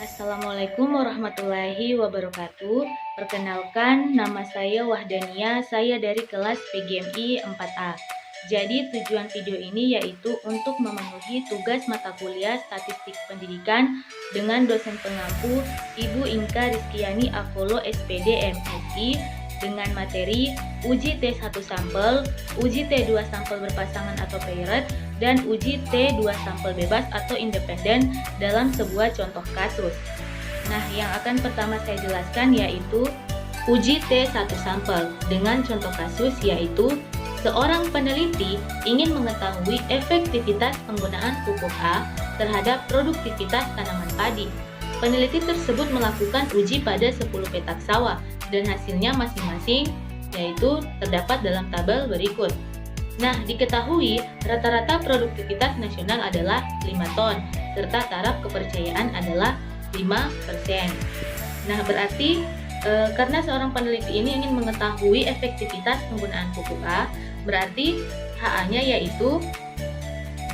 Assalamualaikum warahmatullahi wabarakatuh. Perkenalkan, nama saya Wahdania, saya dari kelas PGMI 4A. Jadi tujuan video ini yaitu untuk memenuhi tugas mata kuliah Statistik Pendidikan dengan dosen pengampu Ibu Inka Rizkyani Apollo SPD MSI dengan materi uji T1 sampel, uji T2 sampel berpasangan atau paired, dan uji T2 sampel bebas atau independen dalam sebuah contoh kasus. Nah, yang akan pertama saya jelaskan yaitu uji T1 sampel dengan contoh kasus yaitu seorang peneliti ingin mengetahui efektivitas penggunaan pupuk A terhadap produktivitas tanaman padi. Peneliti tersebut melakukan uji pada 10 petak sawah dan hasilnya masing-masing yaitu terdapat dalam tabel berikut. Nah, diketahui rata-rata produktivitas nasional adalah 5 ton, serta taraf kepercayaan adalah 5%. Nah, berarti karena seorang peneliti ini ingin mengetahui efektivitas penggunaan pupuk A, berarti HA-nya yaitu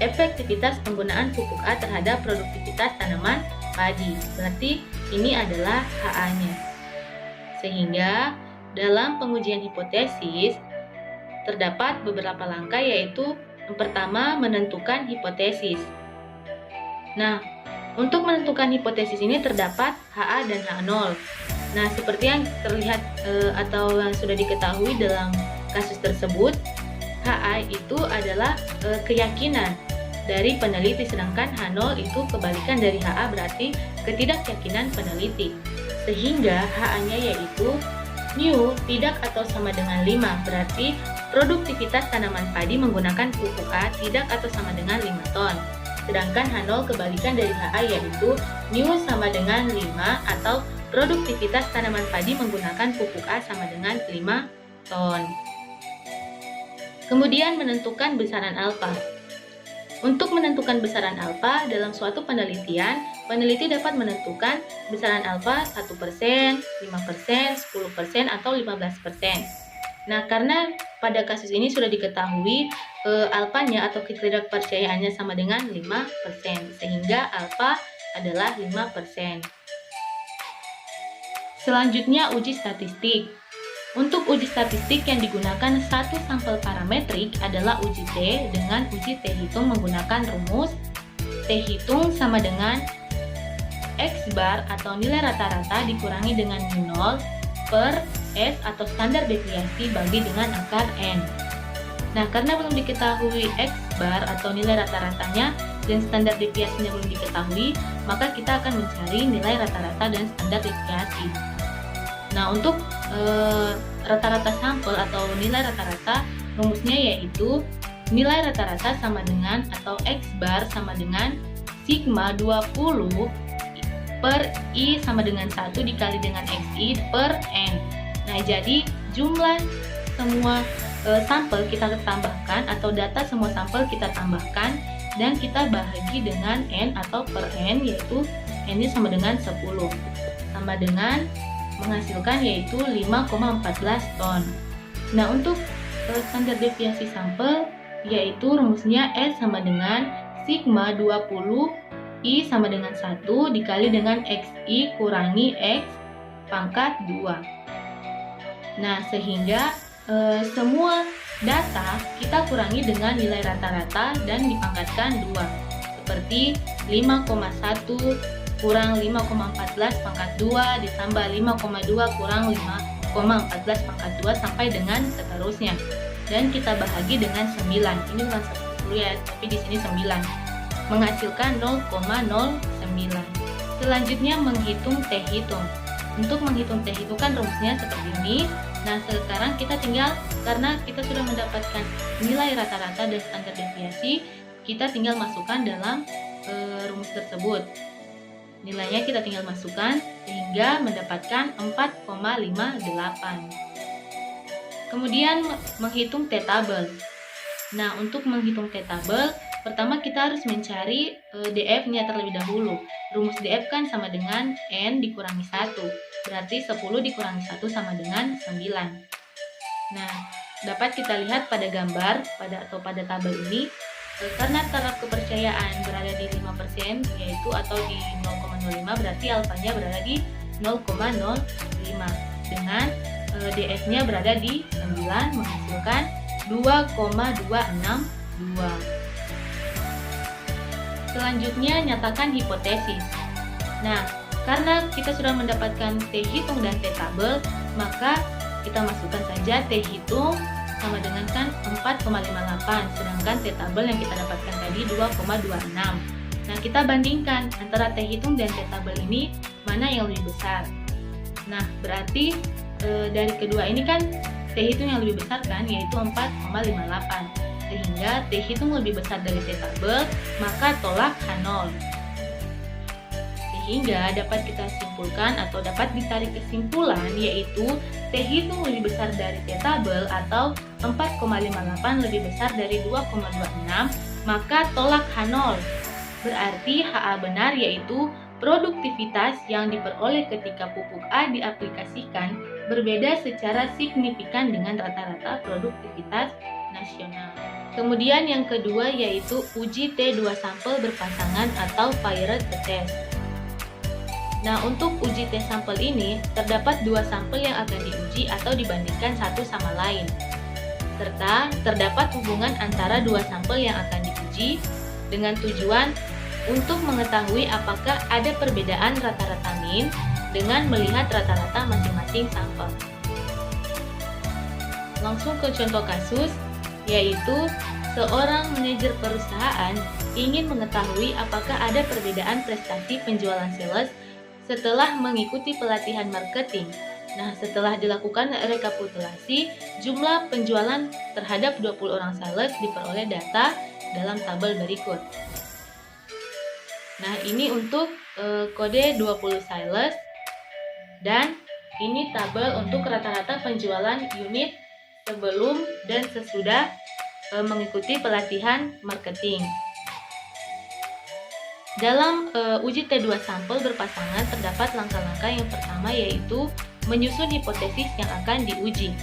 efektivitas penggunaan pupuk A terhadap produktivitas tanaman padi. Berarti ini adalah HA-nya. Sehingga dalam pengujian hipotesis terdapat beberapa langkah yaitu yang pertama menentukan hipotesis. Nah, untuk menentukan hipotesis ini terdapat HA dan H0. Nah, seperti yang terlihat atau yang sudah diketahui dalam kasus tersebut, HA itu adalah keyakinan dari peneliti, sedangkan H0 itu kebalikan dari HA, berarti ketidakyakinan peneliti. Sehingga HA-nya yaitu mu tidak atau sama dengan 5, berarti produktivitas tanaman padi menggunakan pupuk A tidak atau sama dengan 5 ton. Sedangkan H0 kebalikan dari HA yaitu mu sama dengan 5 atau produktivitas tanaman padi menggunakan pupuk A sama dengan 5 ton. Kemudian menentukan besaran alfa. Untuk menentukan besaran alfa dalam suatu penelitian, peneliti dapat menentukan besaran alfa 1%, 5%, 10%, atau 15%. Nah, karena pada kasus ini sudah diketahui alfanya atau ketidakpercayaannya sama dengan 5%, sehingga alfa adalah 5%. Selanjutnya uji statistik. Untuk uji statistik yang digunakan satu sampel parametrik adalah uji T dengan uji T hitung menggunakan rumus T hitung sama dengan X bar atau nilai rata-rata dikurangi dengan mu0 per S atau standar deviasi bagi dengan akar N. Nah, karena belum diketahui X bar atau nilai rata-ratanya dan standar deviasinya belum diketahui, maka kita akan mencari nilai rata-rata dan standar deviasi. Nah, untuk rata-rata sampel atau nilai rata-rata, rumusnya yaitu nilai rata-rata sama dengan atau X bar sama dengan sigma 20 per I sama dengan 1 dikali dengan XI per N. Nah, jadi jumlah semua sampel kita tambahkan atau data semua sampel kita tambahkan dan kita bahagi dengan N atau per N, yaitu N ini sama dengan 10 sama dengan menghasilkan yaitu 5,14 ton. Nah, untuk standar deviasi sampel yaitu rumusnya S sama dengan sigma 20 I sama dengan 1 dikali dengan XI kurangi X pangkat 2. Nah, sehingga semua data kita kurangi dengan nilai rata-rata dan dipangkatkan 2. Seperti 5,1 kurang 5,14 pangkat 2 ditambah 5,2 kurang 5,14 pangkat 2 sampai dengan seterusnya. Dan kita bahagi dengan 9. Ini bukan 10 ya, tapi di sini 9. Menghasilkan 0,09. Selanjutnya menghitung T hitung. Untuk menghitung T hitung kan rumusnya seperti ini. Nah, sekarang kita tinggal, karena kita sudah mendapatkan nilai rata-rata dan standar deviasi, kita tinggal masukkan dalam rumus tersebut. Nilainya kita tinggal masukkan sehingga mendapatkan 4,58. Kemudian menghitung T-tabel. Nah, untuk menghitung T-tabel, pertama kita harus mencari DF-nya terlebih dahulu. Rumus DF kan sama dengan N dikurangi 1. Berarti 10 dikurangi 1 sama dengan 9. Nah, dapat kita lihat pada gambar pada tabel ini, karena taraf kepercayaan berada di 5%, yaitu atau di 0,09, 0,05 berarti alfanya berada di 0,05 dengan DF-nya berada di 9 menghasilkan 2,262. Selanjutnya nyatakan hipotesis. Nah, karena kita sudah mendapatkan T hitung dan T tabel, maka kita masukkan saja T hitung sama dengan kan 4,58, sedangkan T tabel yang kita dapatkan tadi 2,26. Nah, kita bandingkan antara T hitung dan T tabel ini mana yang lebih besar. Nah, berarti dari kedua ini kan T hitung yang lebih besar kan, yaitu 4,58. Sehingga T hitung lebih besar dari T tabel, maka tolak H0. Sehingga dapat kita simpulkan atau dapat ditarik kesimpulan yaitu T hitung lebih besar dari T tabel atau 4,58 lebih besar dari 2,26, maka tolak H0. Berarti HA benar yaitu produktivitas yang diperoleh ketika pupuk A diaplikasikan berbeda secara signifikan dengan rata-rata produktivitas nasional. Kemudian yang kedua yaitu uji T2 sampel berpasangan atau paired test. Nah, untuk uji T sampel ini terdapat dua sampel yang akan diuji atau dibandingkan satu sama lain. Serta terdapat hubungan antara dua sampel yang akan diuji dengan tujuan untuk mengetahui apakah ada perbedaan rata-rata min dengan melihat rata-rata masing-masing sampel. Langsung ke contoh kasus, yaitu seorang manajer perusahaan ingin mengetahui apakah ada perbedaan prestasi penjualan sales setelah mengikuti pelatihan marketing. Nah, setelah dilakukan rekapitulasi, jumlah penjualan terhadap 20 orang sales diperoleh data dalam tabel berikut. Nah, ini untuk kode 20 sales dan ini tabel untuk rata-rata penjualan unit sebelum dan sesudah mengikuti pelatihan marketing. Dalam uji T2 sampel berpasangan terdapat langkah-langkah yang pertama yaitu menyusun hipotesis yang akan diuji.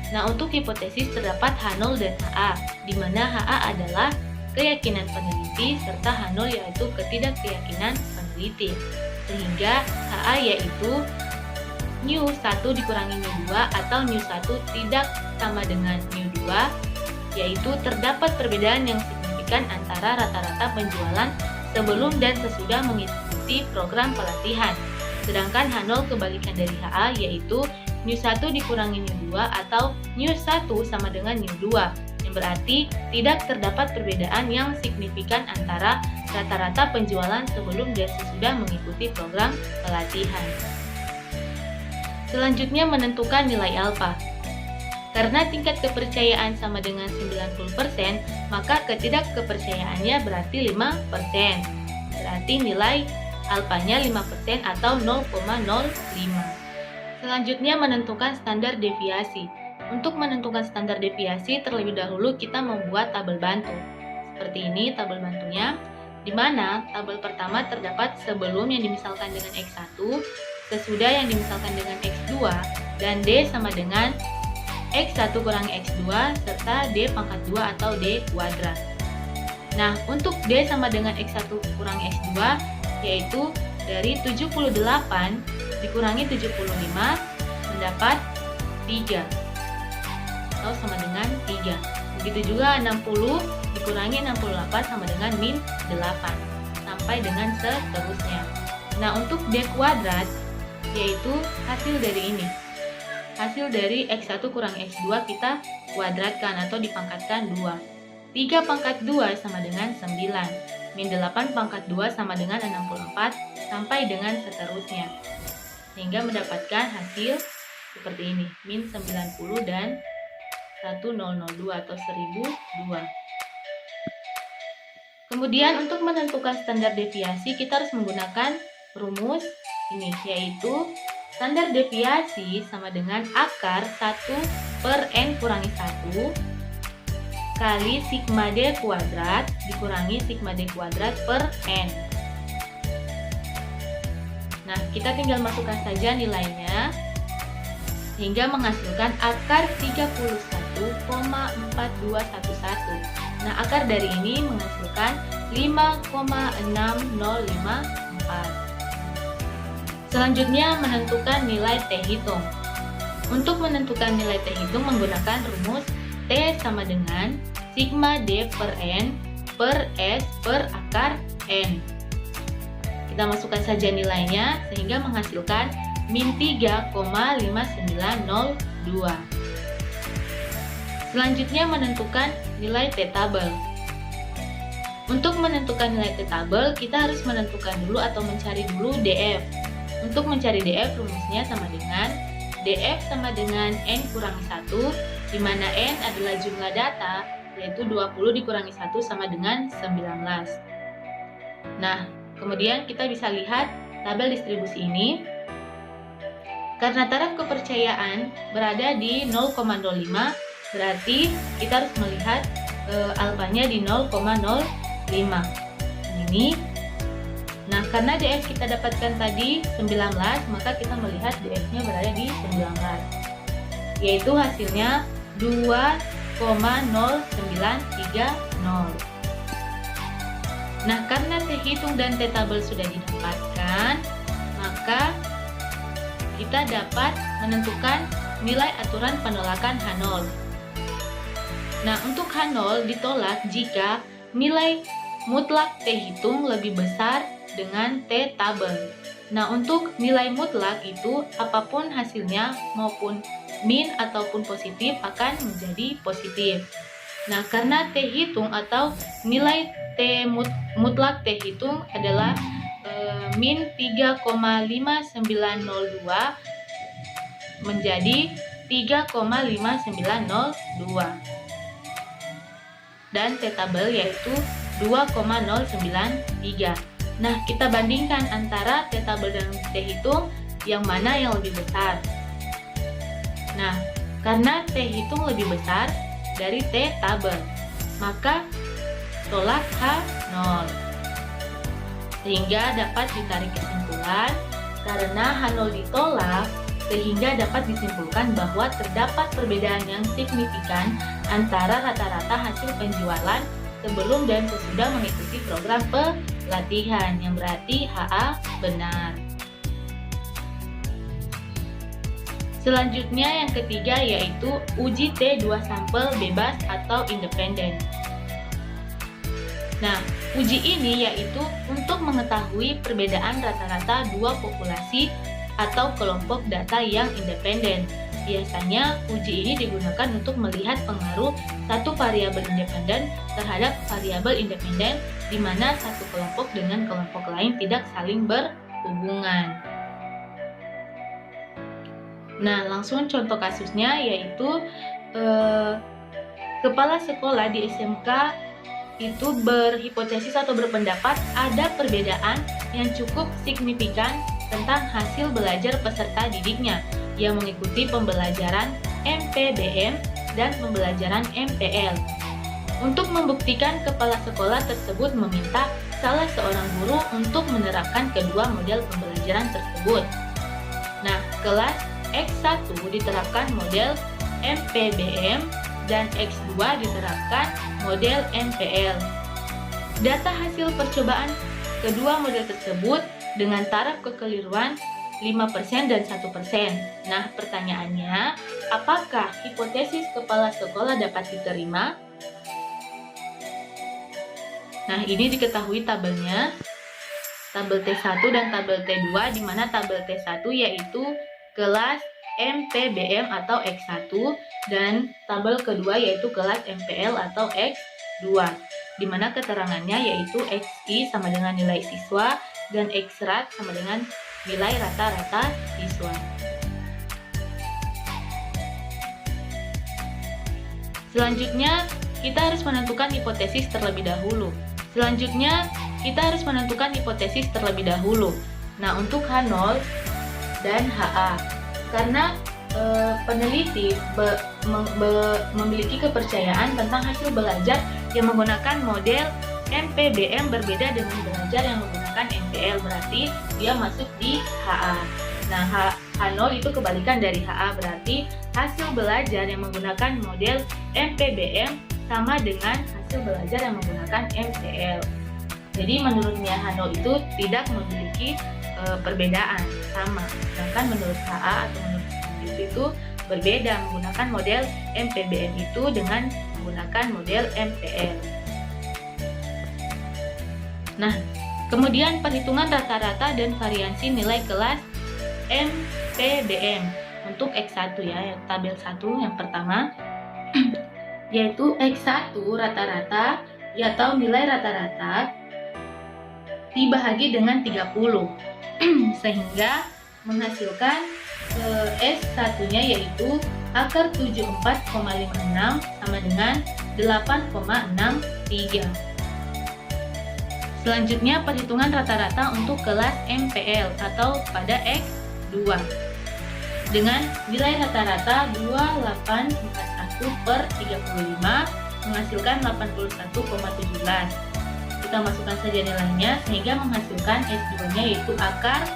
Nah, untuk hipotesis terdapat H0 dan HA, di mana HA adalah keyakinan peneliti serta H0 yaitu ketidakyakinan peneliti. Sehingga HA yaitu μ1 dikurangi μ2 atau μ1 tidak sama dengan μ2, yaitu terdapat perbedaan yang signifikan antara rata-rata penjualan sebelum dan sesudah mengikuti program pelatihan. Sedangkan H0 kebalikan dari HA yaitu μ1 dikurangi μ2 atau μ1 sama dengan μ2, yang berarti tidak terdapat perbedaan yang signifikan antara rata-rata penjualan sebelum dan sesudah mengikuti program pelatihan. Selanjutnya menentukan nilai alfa. Karena tingkat kepercayaan sama dengan 90%, maka ketidakkepercayaannya berarti 5%. Berarti nilai alfanya 5% atau 0,05. Selanjutnya menentukan standar deviasi. Untuk menentukan standar deviasi, terlebih dahulu kita membuat tabel bantu. Seperti ini tabel bantunya, di mana tabel pertama terdapat sebelum yang dimisalkan dengan X1, sesudah yang dimisalkan dengan X2, dan D sama dengan X1 kurangi X2 serta D pangkat 2 atau D kuadrat. Nah, untuk D sama dengan X1 kurangi X2 yaitu dari 78 dikurangi 75 mendapat 3 atau sama dengan 3. Begitu juga 60 dikurangi 68 sama dengan min 8 sampai dengan seterusnya. Nah, untuk D kuadrat yaitu hasil dari ini. Hasil dari X1 kurang X2 kita kuadratkan atau dipangkatkan 2. 3 pangkat 2 sama dengan 9. Min 8 pangkat 2 sama dengan 64 sampai dengan seterusnya. Sehingga mendapatkan hasil seperti ini. Min 90 dan 1002 atau 1002. Kemudian untuk menentukan standar deviasi kita harus menggunakan rumus ini, yaitu standar deviasi sama dengan akar 1 per N kurangi 1 kali sigma D kuadrat dikurangi sigma D kuadrat per N. Nah, kita tinggal masukkan saja nilainya hingga menghasilkan akar 31,4211. Nah, akar dari ini menghasilkan 5,6054. Selanjutnya, menentukan nilai T hitung. Untuk menentukan nilai T hitung menggunakan rumus T sama dengan sigma D per N per S per akar N. Kita masukkan saja nilainya sehingga menghasilkan min 3,5902. Selanjutnya menentukan nilai T tabel. Untuk menentukan nilai T tabel, kita harus menentukan dulu atau mencari dulu DF. Untuk mencari DF, rumusnya sama dengan DF sama dengan N kurangi 1, di mana N adalah jumlah data, yaitu 20 dikurangi 1 sama dengan 19. Nah, kemudian kita bisa lihat tabel distribusi ini. Karena taraf kepercayaan berada di 0,05, berarti kita harus melihat alfanya di 0,05. Ini. Nah, karena DF kita dapatkan tadi 19, maka kita melihat DF-nya berada di 19. Yaitu hasilnya 2,0930. Nah, karena T hitung dan T tabel sudah didapatkan, maka kita dapat menentukan nilai aturan penolakan H0. Nah, untuk H0 ditolak jika nilai mutlak T hitung lebih besar dengan T tabel. Nah, untuk nilai mutlak itu apapun hasilnya maupun min ataupun positif akan menjadi positif. Nah, karena T hitung atau nilai T mutlak T hitung adalah min 3,5902 menjadi 3,5902. Dan T tabel yaitu 2,093. Nah, kita bandingkan antara T tabel dan T hitung yang mana yang lebih besar. Nah, karena T hitung lebih besar dari T tabel, maka tolak H0. Sehingga dapat ditarik kesimpulan, karena H0 ditolak, sehingga dapat disimpulkan bahwa terdapat perbedaan yang signifikan antara rata-rata hasil penjualan sebelum dan sesudah mengikuti program pelatihan, yang berarti HA benar. Selanjutnya yang ketiga yaitu uji T2 sampel bebas atau independen. Nah, uji ini yaitu untuk mengetahui perbedaan rata-rata dua populasi atau kelompok data yang independen. Biasanya uji ini digunakan untuk melihat pengaruh satu variabel independen terhadap variabel independen di mana satu kelompok dengan kelompok lain tidak saling berhubungan. Nah, langsung contoh kasusnya yaitu kepala sekolah di SMK itu berhipotesis atau berpendapat ada perbedaan yang cukup signifikan tentang hasil belajar peserta didiknya yang mengikuti pembelajaran MPBM dan pembelajaran MPL. Untuk membuktikan, kepala sekolah tersebut meminta salah seorang guru untuk menerapkan kedua model pembelajaran tersebut. Nah, kelas X1 diterapkan model MPBM dan X2 diterapkan model MPL. Data hasil percobaan kedua model tersebut dengan taraf kekeliruan 5% dan 1%. Nah, pertanyaannya, apakah hipotesis kepala sekolah dapat diterima? Nah, ini diketahui tabelnya, tabel T1 dan tabel T2, di mana tabel T1 yaitu kelas MPBM atau X1 dan tabel kedua yaitu kelas MPL atau X2, di mana keterangannya yaitu XI sama dengan nilai siswa dan XRAT sama dengan nilai rata-rata siswa. Selanjutnya, kita harus menentukan hipotesis terlebih dahulu. Nah, untuk H0 dan HA, karena peneliti memiliki kepercayaan tentang hasil belajar yang menggunakan model MPBM berbeda dengan belajar yang menggunakan MPL, berarti dia masuk di HA. Nah, H0 itu kebalikan dari HA, berarti hasil belajar yang menggunakan model MPBM sama dengan hasil belajar yang menggunakan MPL. Jadi menurutnya H0 itu tidak memiliki perbedaan, sama. Sedangkan menurut HA atau menurut itu berbeda, menggunakan model MPBM itu dengan menggunakan model MPL. Nah, kemudian perhitungan rata-rata dan variansi nilai kelas MPBM untuk X1 ya, tabel 1 yang pertama yaitu X1 rata-rata atau nilai rata-rata dibahagi dengan 30 sehingga menghasilkan S1-nya yaitu akar 74,56 sama dengan 8,63. Selanjutnya perhitungan rata-rata untuk kelas MPL atau pada X2 dengan nilai rata-rata 2841 per 35 menghasilkan 81,17. Kita masukkan saja nilainya sehingga menghasilkan S2-nya yaitu akar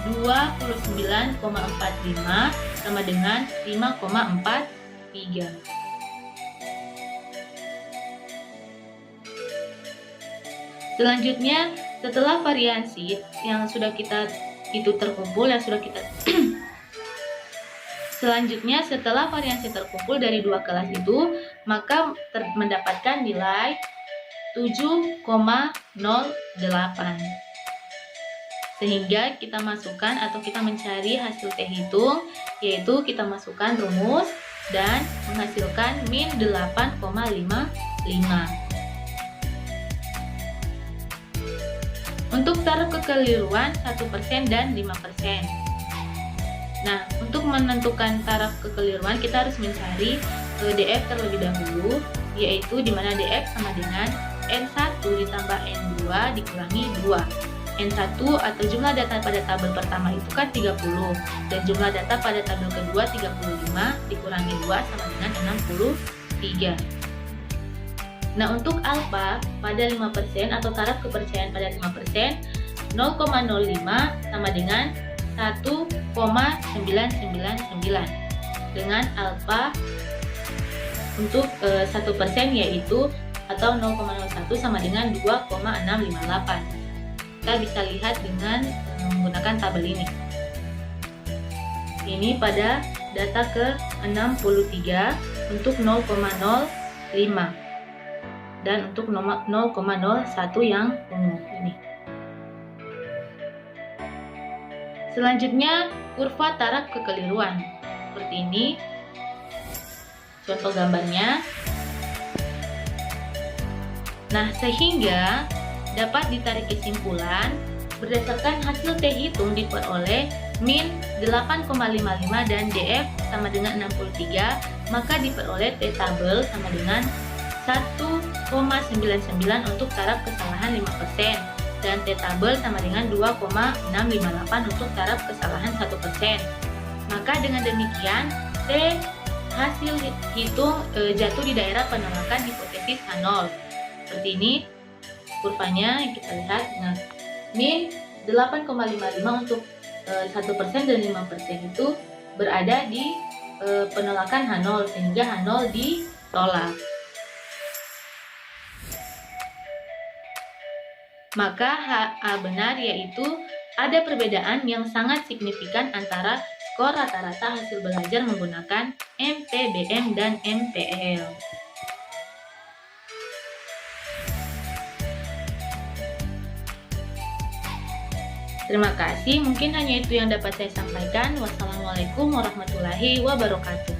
29,45 sama dengan 5,43. Selanjutnya, setelah variansi yang sudah kita terkumpul selanjutnya setelah variansi terkumpul dari dua kelas itu, maka mendapatkan nilai 7,08. Sehingga kita masukkan atau kita mencari hasil T hitung, yaitu kita masukkan rumus dan menghasilkan min 8,55. Untuk taraf kekeliruan 1% dan 5%. Nah, untuk menentukan taraf kekeliruan kita harus mencari DF terlebih dahulu, yaitu di mana DF sama dengan N1 ditambah N2 dikurangi 2. N1 atau jumlah data pada tabel pertama itu kan 30 dan jumlah data pada tabel kedua 35 dikurangi 2 sama dengan 63. Nah, untuk alfa pada 5% atau taraf kepercayaan pada 5%, 0,05 sama dengan 1,999 dengan alfa untuk 1% yaitu atau 0,01 sama dengan 2,658. Kita bisa lihat dengan menggunakan tabel ini. Ini pada data ke-63 untuk 0,05 dan untuk 0,01 yang ungu ini. Selanjutnya kurva taraf kekeliruan seperti ini contoh gambarnya. Nah, sehingga dapat ditarik kesimpulan berdasarkan hasil T hitung diperoleh min 8,55 dan DF sama dengan 63, maka diperoleh T tabel sama dengan 1,99 untuk taraf kesalahan 5% dan T tabel sama dengan 2,658 untuk taraf kesalahan 1%. Maka dengan demikian T hasil hitung jatuh di daerah penolakan hipotesis H0. Seperti ini kurvanya yang kita lihat. Nah, min 8,55 untuk 1% dan 5% itu berada di penolakan H0 sehingga H0 ditolak. Maka HA benar, yaitu ada perbedaan yang sangat signifikan antara skor rata-rata hasil belajar menggunakan MPBM dan MPL. Terima kasih, mungkin hanya itu yang dapat saya sampaikan. Wassalamualaikum warahmatullahi wabarakatuh.